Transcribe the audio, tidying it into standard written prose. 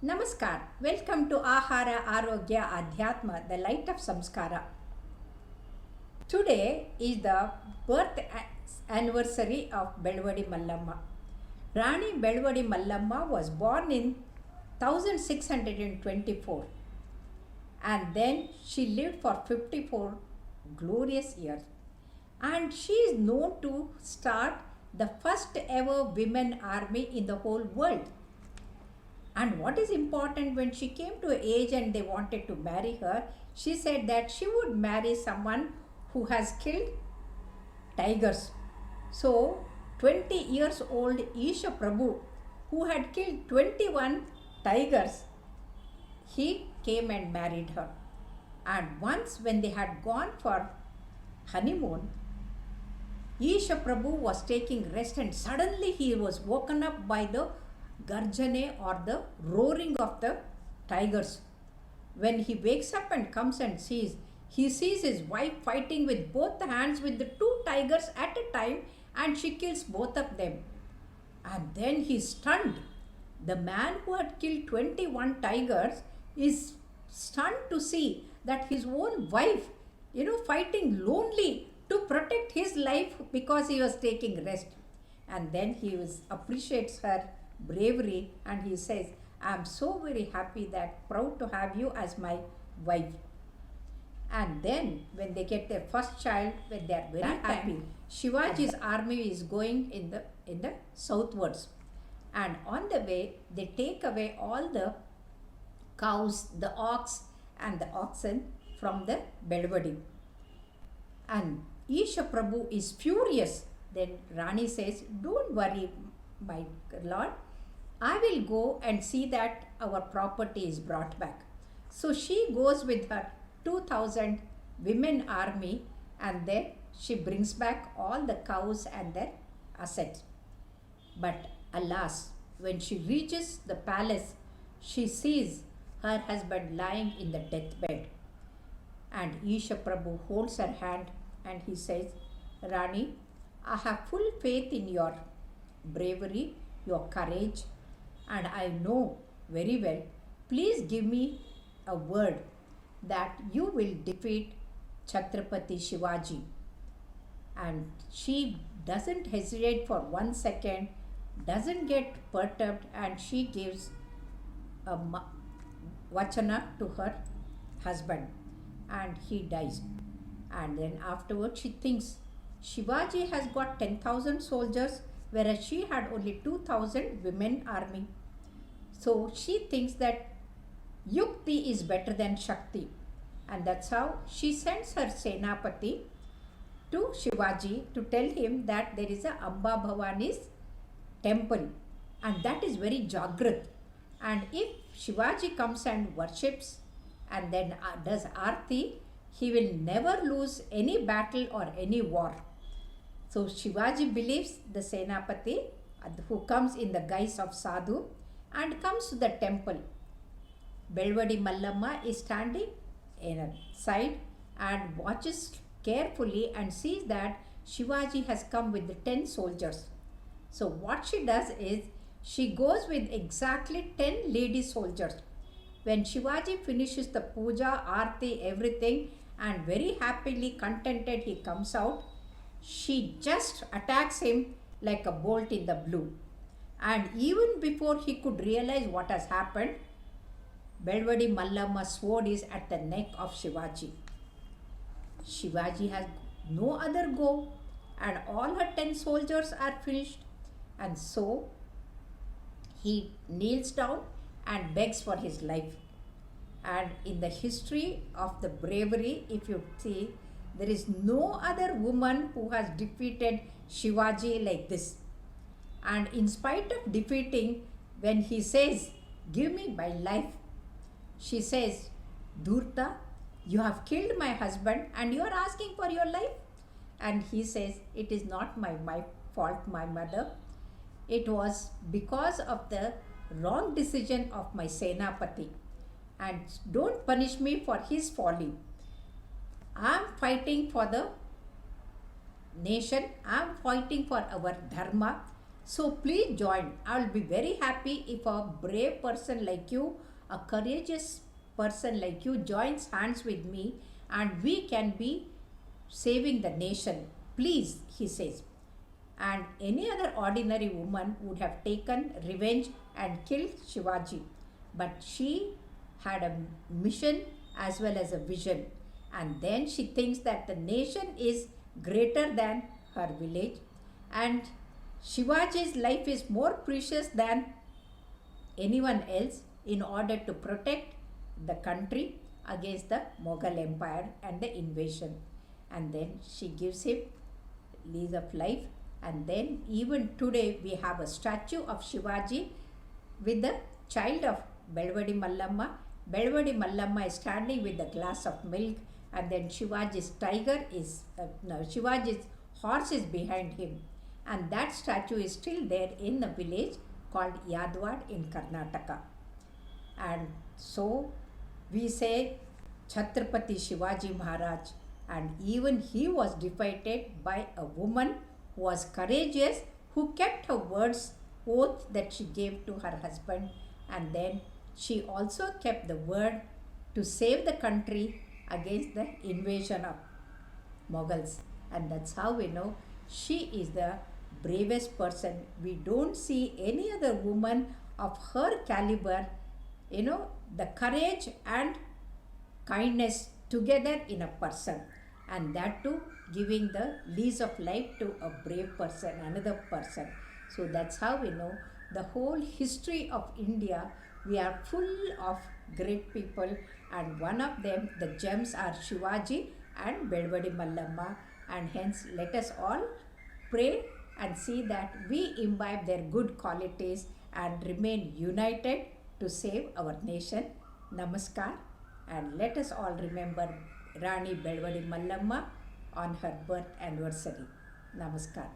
Namaskar. Welcome to Ahara Arogya Adhyatma, the light of Samskara. Today is the birth anniversary of Belavadi Mallamma. Rani Belavadi Mallamma was born in 1624 and then she lived for 54 glorious years. And she is known to start the first ever women army in the whole world. And what is important, when she came to age and they wanted to marry her, she said that she would marry someone who has killed tigers. So 20 years old Isha Prabhu, who had killed 21 tigers, he came and married her. And once when they had gone for honeymoon, Isha Prabhu was taking rest and suddenly he was woken up by the garjane or the roaring of the tigers. When he wakes up and comes and sees, he sees his wife fighting with both the hands with the two tigers at a time, and she kills both of them. And then he is stunned. The man who had killed 21 tigers is stunned to see that his own wife, fighting lonely to protect his life because he was taking rest. And then he appreciates her bravery and he says, I am so very happy that proud to have you as my wife. And then when they get their first child, when they are very happy, Shivaji's army is going in the southwards. And on the way, they take away all the cows, the ox and the oxen from the Belavadi. And Isha Prabhu is furious. Then Rani says, don't worry, my lord. I will go and see that our property is brought back. So she goes with her 2000 women army and then she brings back all the cows and their assets. But alas, when she reaches the palace, she sees her husband lying in the deathbed. And Isha Prabhu holds her hand and he says, Rani, I have full faith in your bravery, your courage, and I know very well, please give me a word that you will defeat Chhatrapati Shivaji. And she doesn't hesitate for 1 second, doesn't get perturbed, and she gives a vachana to her husband and he dies. And then afterwards she thinks, Shivaji has got 10,000 soldiers, whereas she had only 2,000 women army. So she thinks that Yukti is better than Shakti. And that's how she sends her Senapati to Shivaji to tell him that there is a Amba Bhavani's temple. And that is very Jagrat. And if Shivaji comes and worships and then does Aarti, he will never lose any battle or any war. So Shivaji believes the Senapati, who comes in the guise of Sadhu, and comes to the temple. Belavadi Mallamma is standing in a side and watches carefully and sees that Shivaji has come with the 10 soldiers. So what she does is, she goes with exactly 10 lady soldiers. When Shivaji finishes the puja, aarti, everything, and very happily contented he comes out, she just attacks him like a bolt in the blue. And even before he could realize what has happened, Belavadi Mallamma's sword is at the neck of Shivaji. Shivaji has no other go and all her 10 soldiers are finished. And so he kneels down and begs for his life. And in the history of the bravery, if you see, there is no other woman who has defeated Shivaji like this. And in spite of defeating, when he says, give me my life, she says, Dhurta, you have killed my husband and you are asking for your life? And he says, it is not my fault, my mother. It was because of the wrong decision of my Senapati. And don't punish me for his folly. I am fighting for the nation. I am fighting for our dharma. So please join. I'll be very happy if a brave person like you, a courageous person like you joins hands with me and we can be saving the nation. Please, he says. And any other ordinary woman would have taken revenge and killed Shivaji. But she had a mission as well as a vision. And then she thinks that the nation is greater than her village, and Shivaji's life is more precious than anyone else in order to protect the country against the Mughal Empire and the invasion. And then she gives him lease of life. And then even today we have a statue of Shivaji with the child of Belavadi Mallamma. Belavadi Mallamma is standing with a glass of milk, and then Shivaji's horse is behind him. And that statue is still there in the village called Yadwad in Karnataka. And so we say Chhatrapati Shivaji Maharaj, and even he was defeated by a woman who was courageous, who kept her words, oath that she gave to her husband, and then she also kept the word to save the country against the invasion of Mughals. And that's how we know she is the bravest person. We don't see any other woman of her caliber, the courage and kindness together in a person, and that too giving the lease of life to a brave person, another person. So that's how we know the whole history of India. We are full of great people, and one of them, the gems, are Shivaji and Belavadi Mallamma. And hence let us all pray and see that we imbibe their good qualities and remain united to save our nation. Namaskar, and let us all remember Rani Belavadi Mallamma on her birth anniversary. Namaskar.